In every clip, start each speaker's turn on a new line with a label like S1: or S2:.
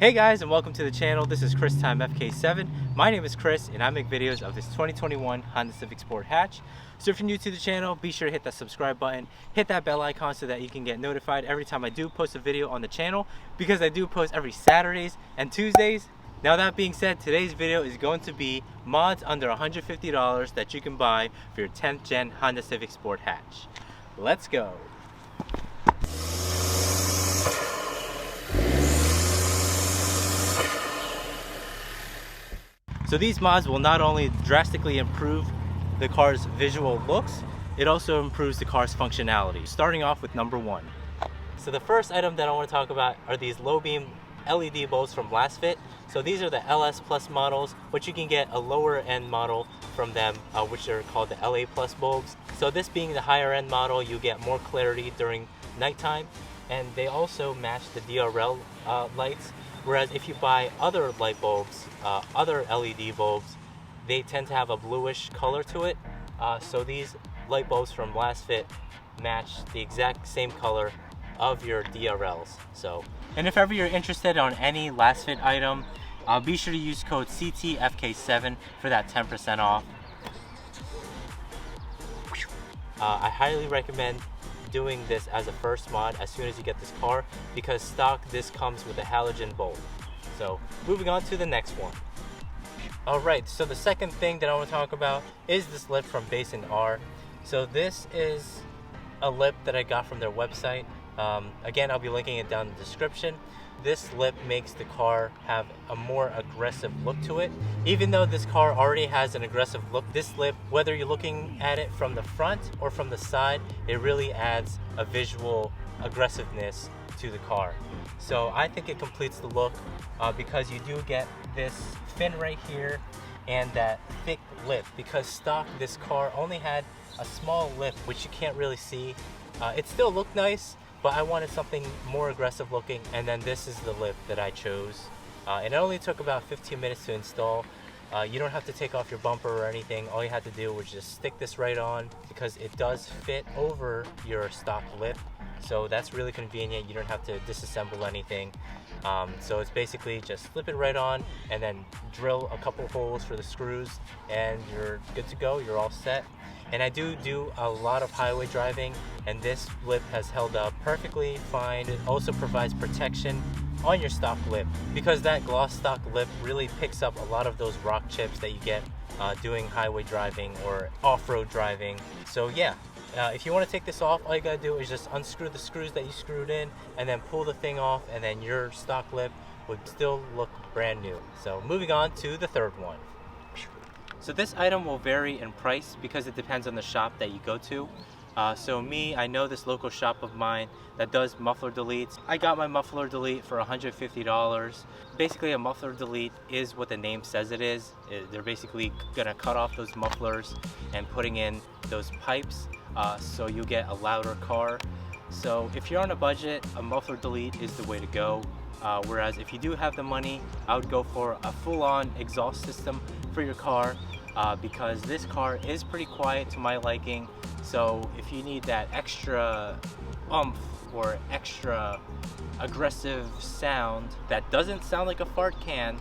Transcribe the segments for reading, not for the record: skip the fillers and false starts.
S1: Hey guys, and welcome to the channel. This is Chris Time FK7. My name is Chris and I make videos of this 2021 Honda Civic Sport hatch. So if you're new to the channel, be sure to hit that subscribe button, hit that bell icon so that you can get notified every time I do post a video on the channel, because I do post every Saturdays and Tuesdays. Now that being said, today's video is going to be mods under $150 that you can buy for your 10th gen Honda Civic Sport hatch. Let's go. So these mods will not only drastically improve the car's visual looks, it also improves the car's functionality. Starting off with number one. So the first item that I want to talk about are these low beam LED bulbs from Lasfit. So these are the LSplus models, but you can get a lower end model from them, which are called the LA Plus bulbs. So this being the higher end model, you get more clarity during nighttime, and they also match the DRL lights. Whereas if you buy other light bulbs, other LED bulbs, they tend to have a bluish color to it. So these light bulbs from Lasfit match the exact same color of your DRLs. And if ever you're interested on any Lasfit item, be sure to use code CTFK7 for that 10% off. I highly recommend doing this as a first mod as soon as you get this car, because stock this comes with a halogen bulb. So moving on to the next one. Alright, so the second thing that I want to talk about is this lip from BaysonR. So this is a lip that I got from their website. Again, I'll be linking it down in the description. This lip makes the car have a more aggressive look to it. Even though this car already has an aggressive look, this lip, whether you're looking at it from the front or from the side, it really adds a visual aggressiveness to the car. So I think it completes the look because you do get this fin right here and that thick lip, because stock this car only had a small lip which you can't really see. It still looked nice, but I wanted something more aggressive looking, and then this is the lip that I chose. And it only took about 15 minutes to install. You don't have to take off your bumper or anything. All you had to do was just stick this right on, because it does fit over your stock lip. So that's really convenient. You don't have to disassemble anything. So it's basically just slip it right on and then drill a couple holes for the screws and you're good to go. You're all set. And I do a lot of highway driving, and this lip has held up perfectly fine. It also provides protection on your stock lip, because that gloss stock lip really picks up a lot of those rock chips that you get doing highway driving or off-road driving. So yeah, if you want to take this off, all you gotta do is just unscrew the screws that you screwed in and then pull the thing off, and then your stock lip would still look brand new. So moving on to the third one. So this item will vary in price because it depends on the shop that you go to. So me, I know this local shop of mine that does muffler deletes. I got my muffler delete for $150. Basically, a muffler delete is what the name says it is. They're basically gonna cut off those mufflers and putting in those pipes, so you get a louder car. So if you're on a budget, a muffler delete is the way to go. Whereas if you do have the money, I would go for a full-on exhaust system for your car, because this car is pretty quiet to my liking. So if you need that extra oomph or extra aggressive sound that doesn't sound like a fart can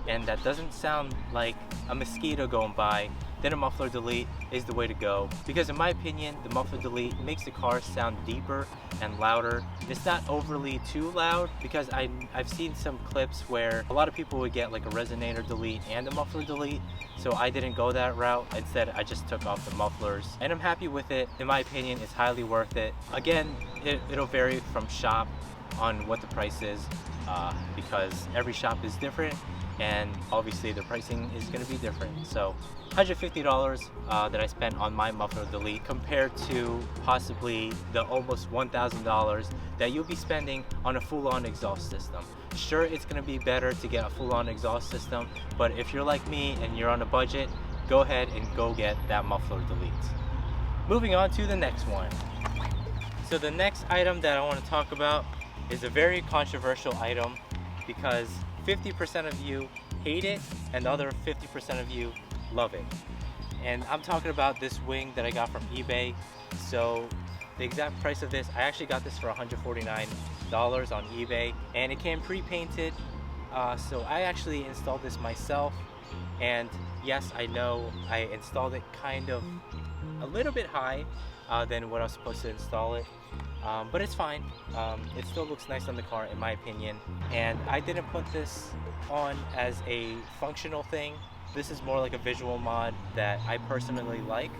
S1: and that doesn't sound like a mosquito going by, then a muffler delete is the way to go. Because in my opinion, the muffler delete makes the car sound deeper and louder. It's not overly too loud, because I've seen some clips where a lot of people would get like a resonator delete and a muffler delete. So I didn't go that route. Instead, I just took off the mufflers, and I'm happy with it. In my opinion, it's highly worth it. Again, it'll vary from shop on what the price is, because every shop is different, and obviously the pricing is going to be different. So $150 that I spent on my muffler delete, compared to possibly the almost $1,000 that you'll be spending on a full-on exhaust system. Sure, it's going to be better to get a full-on exhaust system, but if you're like me and you're on a budget, go ahead and go get that muffler delete. Moving on to the next one. So the next item that I want to talk about is a very controversial item, because 50% of you hate it and the other 50% of you love it. And I'm talking about this wing that I got from eBay. So the exact price of this, I actually got this for $149 on eBay, and it came pre-painted So I actually installed this myself, and yes, I know I installed it kind of a little bit high than what I was supposed to install it, but it's fine. It still looks nice on the car in my opinion, and I didn't put this on as a functional thing. This is more like a visual mod that I personally like,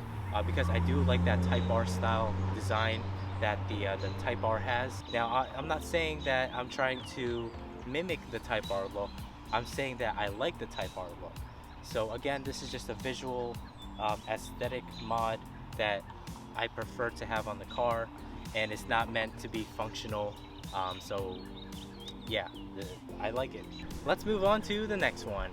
S1: because I do like that Type R style design that the Type R has. Now I'm not saying that I'm trying to mimic the Type R look. I'm saying that I like the Type R look. So again, this is just a visual aesthetic mod that I prefer to have on the car, and it's not meant to be functional. So yeah, I like it. Let's move on to the next one.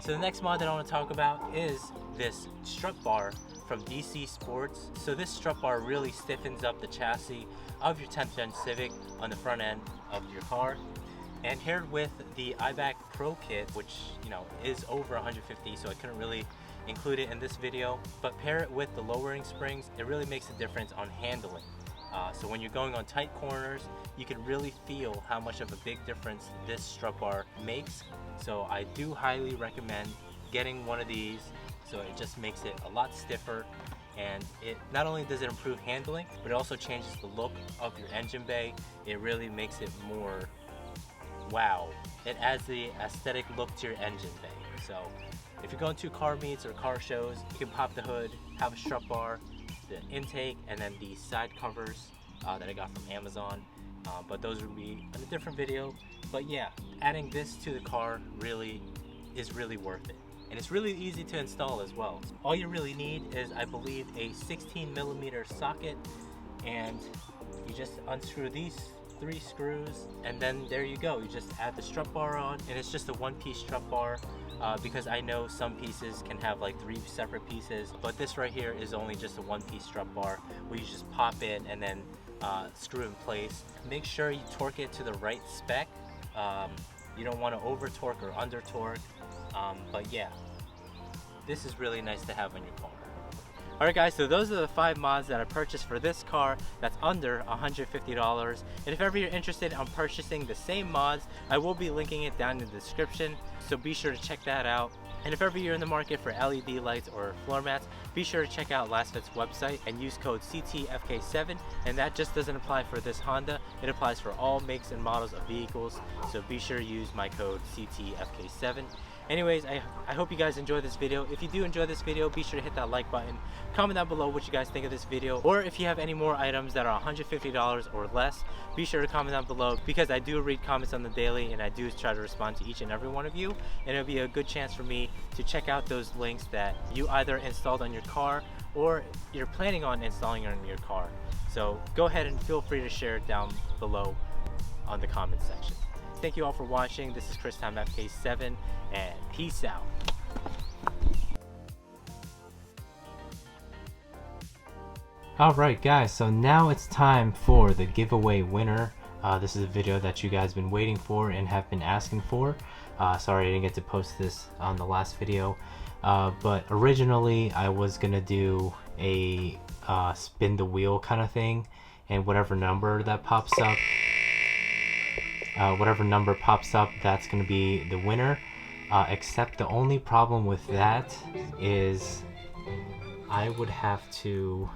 S1: So the next mod that I want to talk about is this strut bar from DC Sports. So this strut bar really stiffens up the chassis of your 10th gen Civic on the front end of your car. And paired with the iBack Pro Kit, which is over 150, so I couldn't really include it in this video, but pair it with the lowering springs, it really makes a difference on handling. So when you're going on tight corners, you can really feel how much of a big difference this strut bar makes. So I do highly recommend getting one of these. So it just makes it a lot stiffer, and it not only does it improve handling, but it also changes the look of your engine bay. It really makes it more wow. It adds the aesthetic look to your engine bay. So if you're going to car meets or car shows, you can pop the hood, have a strut bar, the intake, and then the side covers that I got from Amazon. But those would be in a different video. But yeah, adding this to the car is really worth it. And it's really easy to install as well. All you really need is, I believe, a 16mm socket, and you just unscrew these 3 screws, and then there you go. You just add the strut bar on, and it's just a one-piece strut bar, because I know some pieces can have like 3 separate pieces, but this right here is only just a one-piece strut bar where you just pop in and then screw in place. Make sure you torque it to the right spec. You don't want to over torque or under torque, but yeah, this is really nice to have on your car. Alright guys, so those are the 5 mods that I purchased for this car that's under $150. And if ever you're interested in purchasing the same mods, I will be linking it down in the description, so be sure to check that out. And if ever you're in the market for LED lights or floor mats, be sure to check out Lasfit's website and use code CTFK7, and that just doesn't apply for this Honda, it applies for all makes and models of vehicles, so be sure to use my code CTFK7. Anyways, I hope you guys enjoyed this video. If you do enjoy this video, be sure to hit that like button. Comment down below what you guys think of this video, or if you have any more items that are $150 or less, be sure to comment down below, because I do read comments on the daily and I do try to respond to each and every one of you, and it'll be a good chance for me to check out those links that you either installed on your car or you're planning on installing on your car. So go ahead and feel free to share it down below on the comment section. Thank you all for watching. This is Time FK7, and peace out. Alright guys, so now it's time for the giveaway winner. This is a video that you guys have been waiting for and have been asking for. Sorry I didn't get to post this on the last video, but originally I was gonna do a spin the wheel kind of thing, and whatever number that pops up, that's going to be the winner, except the only problem with that is I would have to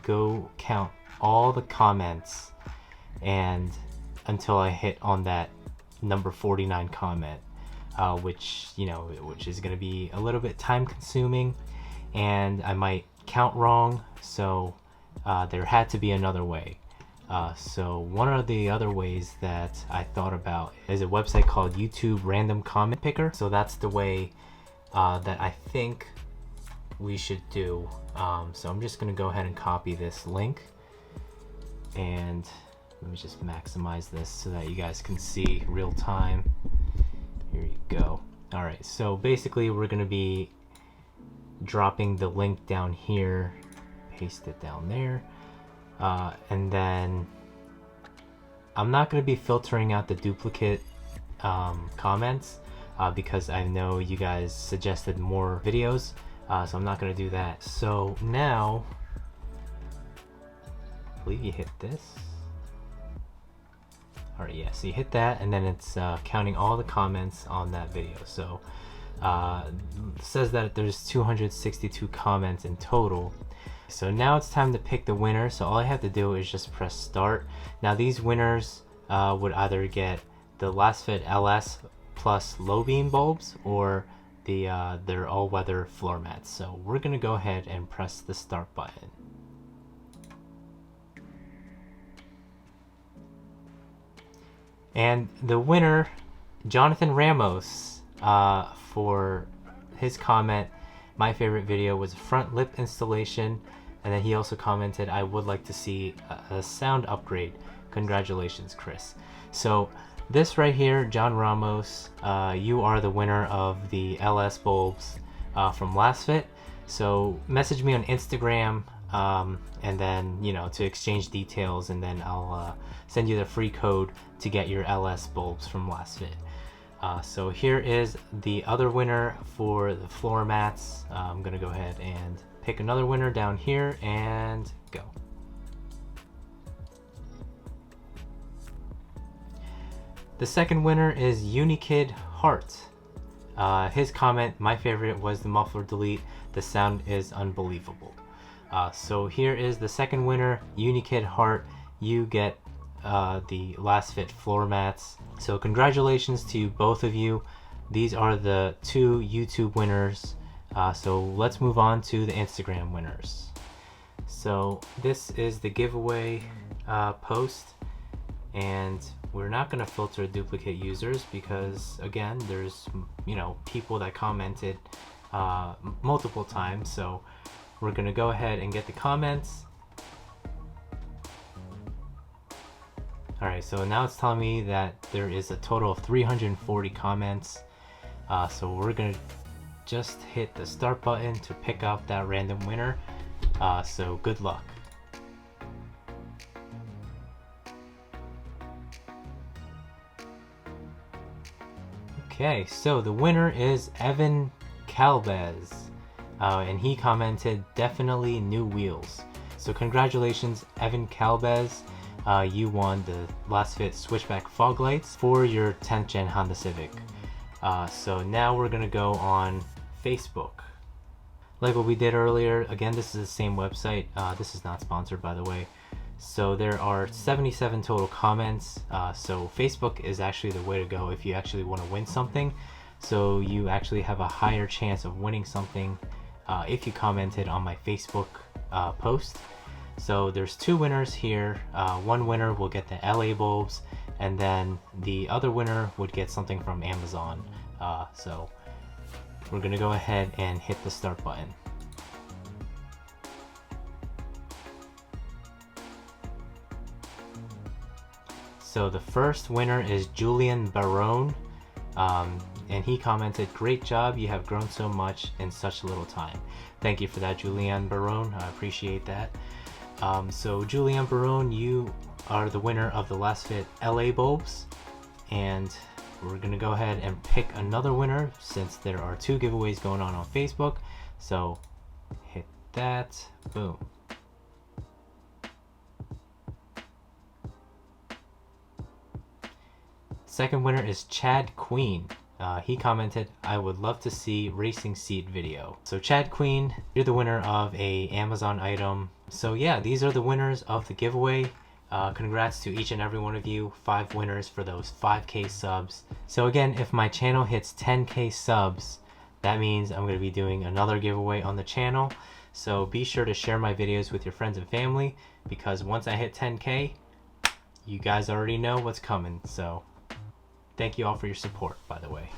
S1: go count all the comments and until I hit on that number 49 comment, which is going to be a little bit time consuming, and I might count wrong, so there had to be another way. So one of the other ways that I thought about is a website called YouTube Random Comment Picker. So that's the way that I think we should do. So I'm just going to go ahead and copy this link, and let me just maximize this so that you guys can see real time. Here you go. Alright, so basically we're going to be dropping the link down here, paste it down there. And then I'm not going to be filtering out the duplicate comments because I know you guys suggested more videos, so I'm not going to do that. So now, I believe you hit this. Alright, yeah, so you hit that, and then it's counting all the comments on that video. So it says that there's 262 comments in total. So now it's time to pick the winner. So all I have to do is just press start. Now these winners would either get the Lasfit LSplus low beam bulbs or their all-weather floor mats. So we're gonna go ahead and press the start button. And the winner, Jonathan Ramos, for his comment, my favorite video was front lip installation, and then he also commented, I would like to see a sound upgrade. Congratulations, Chris. So this right here, John Ramos, you are the winner of the LS bulbs from Lasfit. So message me on Instagram, and then, you know, to exchange details, and then I'll send you the free code to get your LS bulbs from Lasfit. So here is the other winner for the floor mats. I'm gonna go ahead and pick another winner down here and go. The second winner is Unikid Heart. His comment, my favorite, was the Muffler Delete. The sound is unbelievable. So here is the second winner, Unikid Heart. You get the Lasfit floor mats. So congratulations to both of you. These are the two YouTube winners. So let's move on to the Instagram winners. So this is the giveaway post, and we're not going to filter duplicate users because, again, there's, you know, people that commented multiple times. So we're going to go ahead and get the comments. Alright, so now it's telling me that there is a total of 340 comments. So we're going to just hit the start button to pick out that random winner. So good luck. Okay, so the winner is Evan Calvez. And he commented, definitely new wheels. So congratulations, Evan Calvez. You won the Lasfit Switchback fog lights for your 10th gen Honda Civic. So now we're gonna go on Facebook. Like what we did earlier, again, this is the same website. This is not sponsored, by the way. So there are 77 total comments. So Facebook is actually the way to go if you actually want to win something. So you actually have a higher chance of winning something if you commented on my Facebook post. So there's two winners here. One winner will get the LA bulbs, and then the other winner would get something from Amazon. So we're gonna go ahead and hit the start button. So the first winner is Julian Barone, and he commented, great job, you have grown so much in such little time. Thank you for that, Julian Barone, I appreciate that. So Julian Barone, you are the winner of the Lasfit LA bulbs, and we're gonna go ahead and pick another winner since there are two giveaways going on Facebook. So hit that, boom. Second winner is Chad Queen. He commented, I would love to see racing seat video. So Chad Queen, you're the winner of a Amazon item. So yeah, these are the winners of the giveaway. Congrats to each and every one of you. 5 winners for those 5K subs. So again, if my channel hits 10K subs, that means I'm going to be doing another giveaway on the channel. So be sure to share my videos with your friends and family, because once I hit 10K, you guys already know what's coming. So thank you all for your support, by the way.